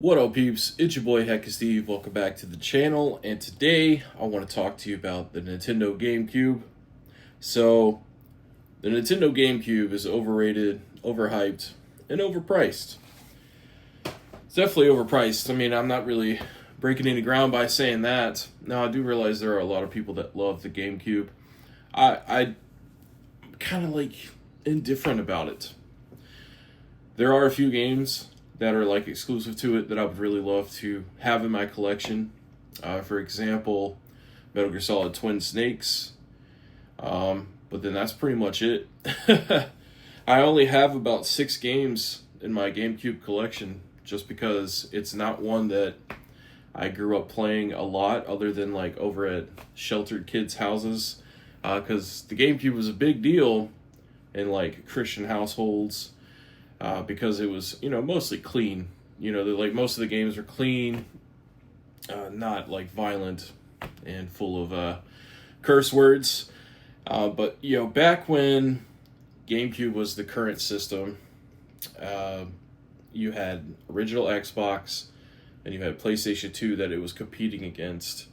What up, peeps? It's your boy Heckin. Welcome back to the channel, and today I want to talk to you about the Nintendo Gamecube. So, the Nintendo Gamecube is overrated, overhyped, and overpriced. It's definitely overpriced. I mean, I'm not really breaking any ground by saying that. Now, I do realize there are a lot of people that love the Gamecube. I'm kind of like indifferent about it. There are a few games that are like exclusive to it that I would really love to have in my collection. For example, Metal Gear Solid Twin Snakes. But then that's pretty much it. I only have about 6 games in my GameCube collection just because it's not one that I grew up playing a lot other than like over at sheltered kids' houses. Because the GameCube was a big deal in like Christian households. Because it was, mostly clean. Like most of the games are clean, not like violent and full of curse words. But back when GameCube was the current system, you had original Xbox and you had PlayStation 2 that it was competing against.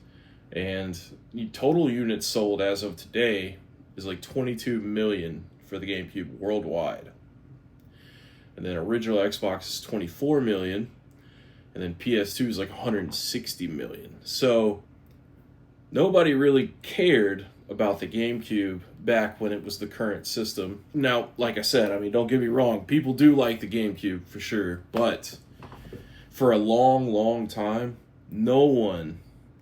And the total units sold as of today is like 22 million for the GameCube worldwide. And then original Xbox is 24 million. And then PS2 is like 160 million. So nobody really cared about the GameCube back when it was the current system. Now, like I said, don't get me wrong. People do like the GameCube for sure. But for a long, long time, no one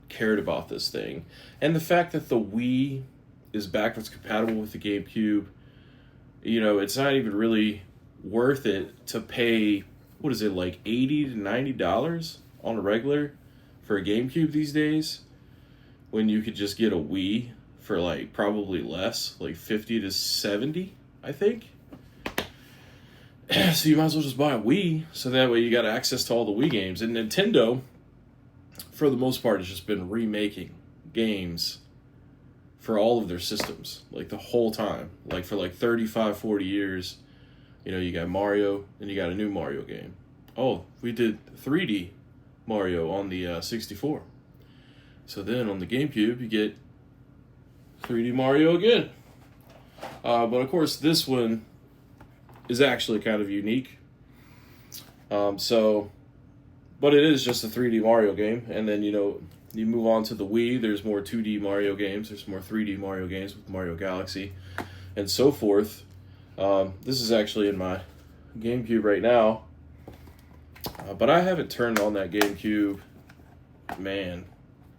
cared about this thing. And the fact that the Wii is backwards compatible with the GameCube, it's not even really worth it to pay, what is it, like $80 to $90 on a regular for a GameCube these days, when you could just get a Wii for like probably less, like 50 to 70, I think. So you might as well just buy a Wii, so that way you got access to all the Wii games. And Nintendo, for the most part, has just been remaking games for all of their systems, like the whole time, like for like 35, 40 years. You got Mario, and you got a new Mario game. Oh, we did 3D Mario on the 64. So then on the GameCube, you get 3D Mario again. But of course, this one is actually kind of unique. But it is just a 3D Mario game. And then, you move on to the Wii, there's more 2D Mario games, there's more 3D Mario games with Mario Galaxy, and so forth. This is actually in my GameCube right now, but I haven't turned on that GameCube, man,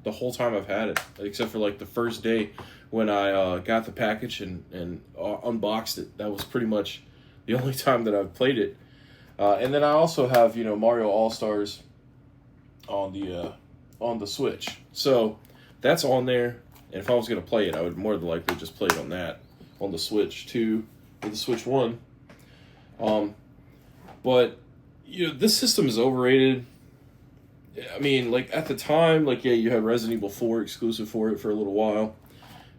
the whole time I've had it, except for like the first day when I got the package and unboxed it. That was pretty much the only time that I've played it. And then I also have, Mario All-Stars on the Switch. So that's on there, and if I was going to play it, I would more than likely just play it on the Switch too. With the Switch 1. But, this system is overrated. Like, at the time, you had Resident Evil 4 exclusive for it for a little while.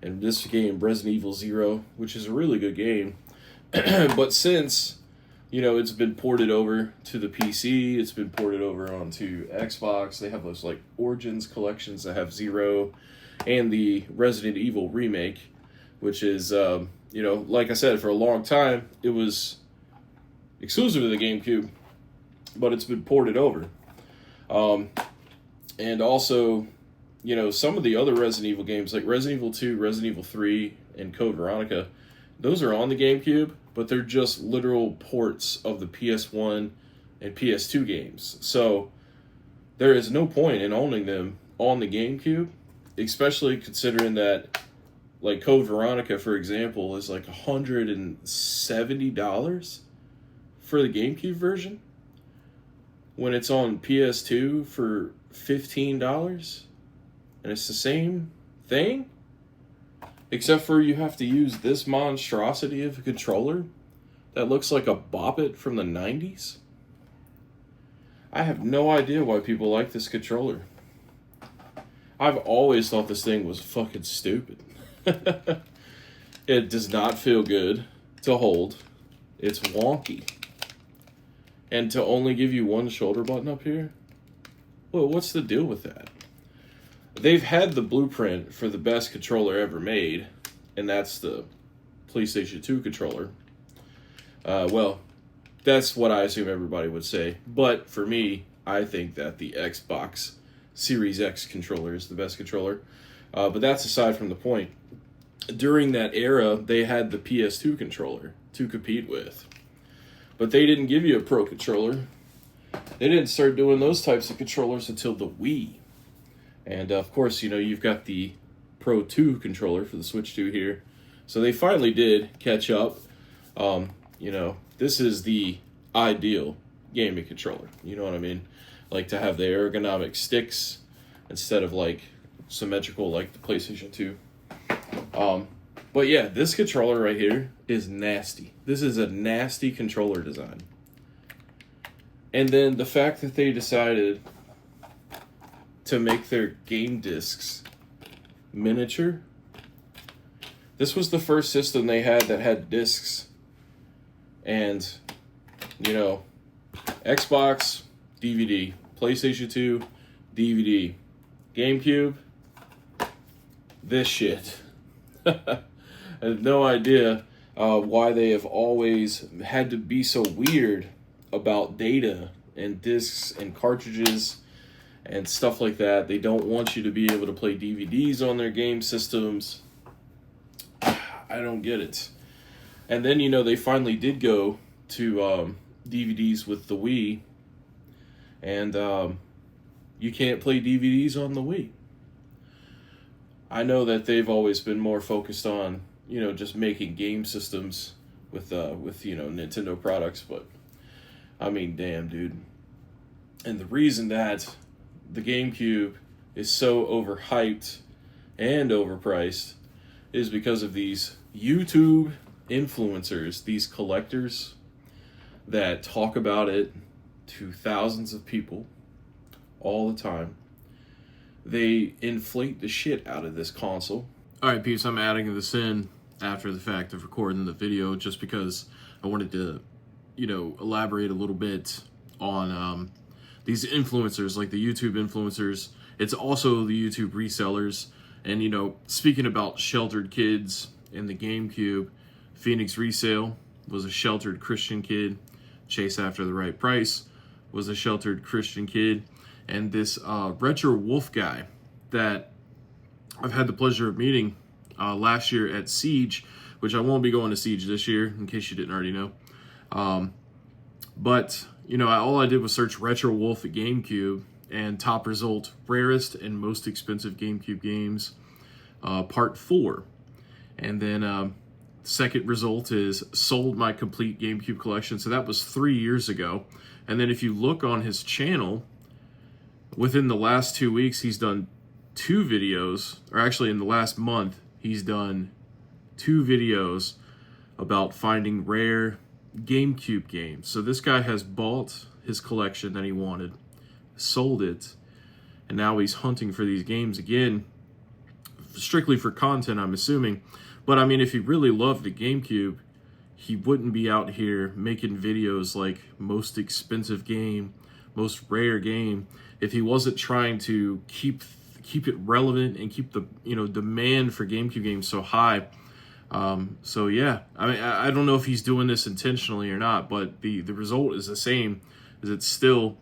And this game, Resident Evil 0, which is a really good game. But since, it's been ported over to the PC, it's been ported over onto Xbox. They have those, Origins collections that have 0 and the Resident Evil remake, which is, like I said, for a long time, it was exclusive to the GameCube, but it's been ported over. And also, some of the other Resident Evil games, like Resident Evil 2, Resident Evil 3, and Code Veronica, those are on the GameCube, but they're just literal ports of the PS1 and PS2 games. So there is no point in owning them on the GameCube, especially considering that, like Code Veronica, for example, is like $170 for the GameCube version, when it's on PS2 for $15, and it's the same thing, except for you have to use this monstrosity of a controller that looks like a Bop It from the 90s. I have no idea why people like this controller. I've always thought this thing was fucking stupid. It does not feel good to hold. It's wonky. And to only give you one shoulder button up here, Well, what's the deal with that? They've had the blueprint for the best controller ever made, and that's the PlayStation 2 controller. Well, that's what I assume everybody would say. But for me, I think that the Xbox Series X controller is the best controller. But that's aside from the point. During that era, they had the PS2 controller to compete with. But they didn't give you a Pro controller. They didn't start doing those types of controllers until the Wii. And of course, you've got the Pro 2 controller for the Switch 2 here. So they finally did catch up. This is the ideal gaming controller. You know what I mean? Like to have the ergonomic sticks instead of like symmetrical like the PlayStation 2. But yeah, this controller right here is nasty. This is a nasty controller design. And then the fact that they decided to make their game discs miniature. This was the first system they had that had discs. And, Xbox, DVD. PlayStation 2, DVD. GameCube, this shit. I have no idea why they have always had to be so weird about data and discs and cartridges and stuff like that. They don't want you to be able to play DVDs on their game systems. I don't get it. And then, they finally did go to DVDs with the Wii. And you can't play DVDs on the Wii. I know that they've always been more focused on, just making game systems with Nintendo products. But, I mean, damn, dude. And the reason that the GameCube is so overhyped and overpriced is because of these YouTube influencers, these collectors that talk about it to thousands of people all the time. They inflate the shit out of this console. Alright, peeps, I'm adding this in after the fact of recording the video just because I wanted to, elaborate a little bit on these influencers, like the YouTube influencers. It's also the YouTube resellers. And, speaking about sheltered kids in the GameCube, Phoenix Resale was a sheltered Christian kid. Chase After the Right Price was a sheltered Christian kid. And this Retro Wolf guy that I've had the pleasure of meeting last year at Siege, which I won't be going to Siege this year, in case you didn't already know. But, all I did was search Retro Wolf at GameCube, and top result, rarest and most expensive GameCube games, part 4. And then second result is sold my complete GameCube collection. So that was 3 years ago. And then if you look on his channel, within the last 2 weeks, he's done 2 videos, or actually in the last month, he's done 2 videos about finding rare GameCube games. So this guy has bought his collection that he wanted, sold it, and now he's hunting for these games again, strictly for content, I'm assuming. But I mean, if he really loved the GameCube, he wouldn't be out here making videos like most expensive game, most rare game, if he wasn't trying to keep it relevant and keep the demand for GameCube games so high. So yeah, I mean, I don't know if he's doing this intentionally or not, but the result is the same. Is it's still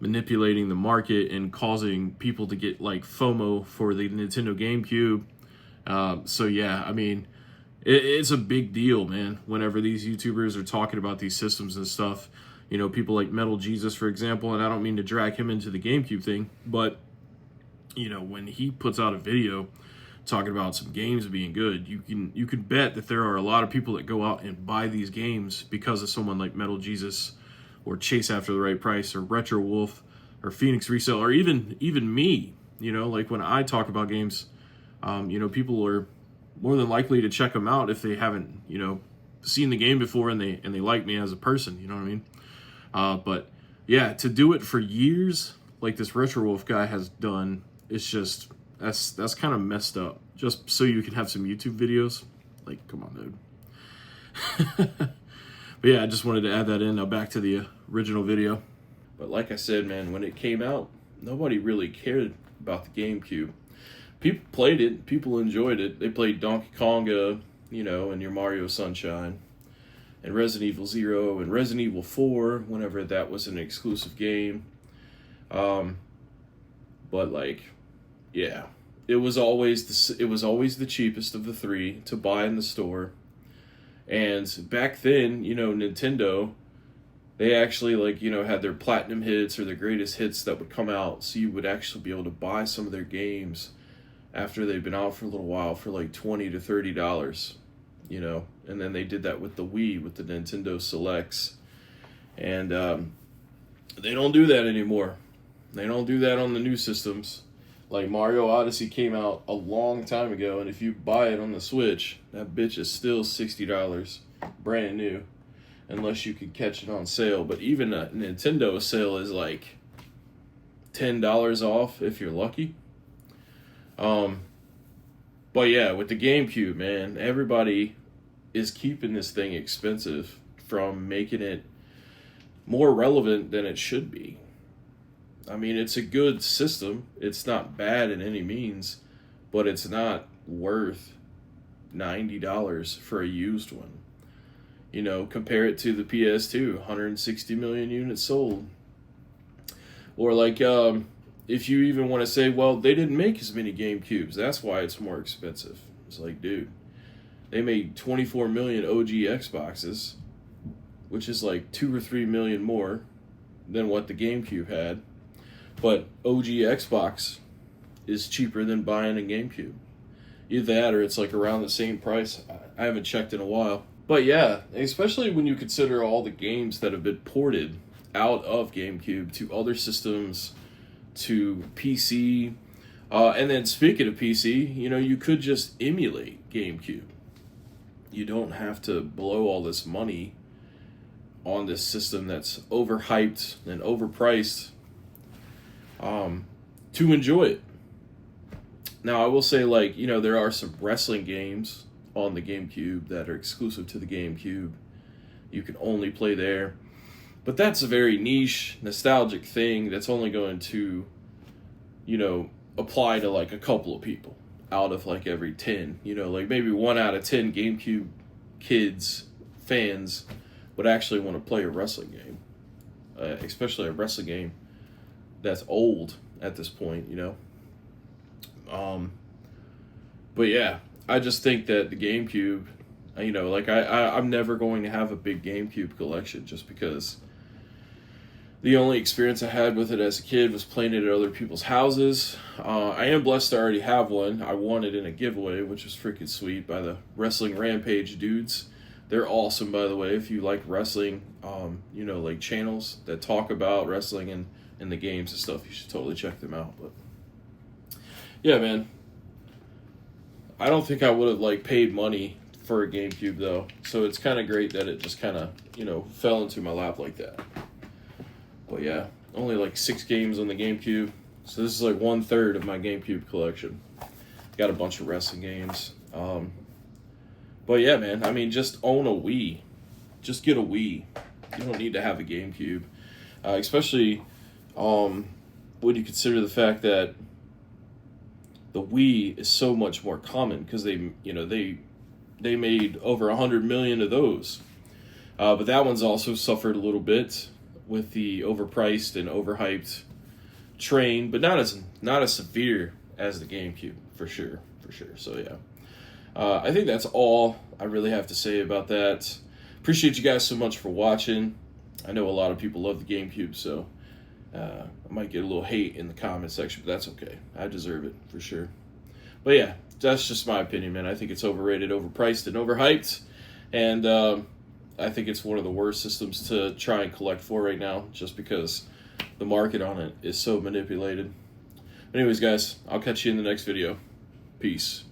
manipulating the market and causing people to get like FOMO for the Nintendo GameCube. So yeah, I mean, it's a big deal, man, whenever these YouTubers are talking about these systems and stuff. People like Metal Jesus, for example, and I don't mean to drag him into the GameCube thing, but, when he puts out a video talking about some games being good, you can bet that there are a lot of people that go out and buy these games because of someone like Metal Jesus or Chase After the Right Price or Retro Wolf or Phoenix Resale or even me. Like when I talk about games, people are more than likely to check them out if they haven't, seen the game before and they like me as a person, you know what I mean? But yeah, to do it for years, like this Retro Wolf guy has done, it's just, that's kind of messed up. Just so you can have some YouTube videos. Like, come on, dude. But yeah, I just wanted to add that in. Now back to the original video. But like I said, man, when it came out, nobody really cared about the GameCube. People played it, people enjoyed it. They played Donkey Konga, you know, and your Mario Sunshine, and Resident Evil 0, and Resident Evil 4, whenever that was an exclusive game. But like, yeah, it was always the cheapest of the three to buy in the store. And back then, you know, Nintendo, they actually, like, you know, had their platinum hits or their greatest hits that would come out, so you would actually be able to buy some of their games after they've been out for a little while for like $20 to $30, you know. And then they did that with the Wii, with the Nintendo Selects. And they don't do that anymore. They don't do that on the new systems. Like, Mario Odyssey came out a long time ago, and if you buy it on the Switch, that bitch is still $60, brand new, unless you could catch it on sale. But even a Nintendo sale is like $10 off if you're lucky. But yeah, with the GameCube, man, everybody is keeping this thing expensive from making it more relevant than it should be. I mean, it's a good system. It's not bad in any means, but it's not worth $90 for a used one. You know, compare it to the PS2, 160 million units sold. Or like, if you even want to say, well, they didn't make as many GameCubes, that's why it's more expensive. It's like, dude, they made 24 million OG Xboxes, which is like 2 or 3 million more than what the GameCube had. But OG Xbox is cheaper than buying a GameCube. Either that or it's like around the same price. I haven't checked in a while. But yeah, especially when you consider all the games that have been ported out of GameCube to other systems, to PC. And then speaking of PC, you know, you could just emulate GameCube. You don't have to blow all this money on this system that's overhyped and overpriced to enjoy it. Now, I will say, like, you know, there are some wrestling games on the GameCube that are exclusive to the GameCube. You can only play there. But that's a very niche, nostalgic thing that's only going to, you know, apply to like a couple of people out of like every 10. You know, like maybe 1 out of 10 GameCube kids, fans, would actually want to play a wrestling game. Especially a wrestling game that's old at this point, you know. But yeah, I just think that the GameCube, you know, like I'm never going to have a big GameCube collection just because the only experience I had with it as a kid was playing it at other people's houses. I am blessed to already have one. I won it in a giveaway, which was freaking sweet, by the Wrestling Rampage dudes. They're awesome, by the way. If you like wrestling, you know, like channels that talk about wrestling and the games and stuff, you should totally check them out. But yeah, man, I don't think I would have like paid money for a GameCube though. So it's kind of great that it just kind of, you know, fell into my lap like that. But yeah, only like 6 games on the GameCube. So this is like 1/3 of my GameCube collection. Got a bunch of wrestling games. But yeah, man, I mean, just own a Wii. Just get a Wii. You don't need to have a GameCube. Especially when you consider the fact that the Wii is so much more common because they made over 100 million of those. But that one's also suffered a little bit with the overpriced and overhyped train, but not as severe as the GameCube, for sure. So yeah, I think that's all I really have to say about that. Appreciate you guys so much for watching. I know a lot of people love the GameCube, so I might get a little hate in the comment section, but that's okay. I deserve it, for sure. But yeah, that's just my opinion, man. I think it's overrated, overpriced, and overhyped, and I think it's one of the worst systems to try and collect for right now, just because the market on it is so manipulated. Anyways, guys, I'll catch you in the next video. Peace.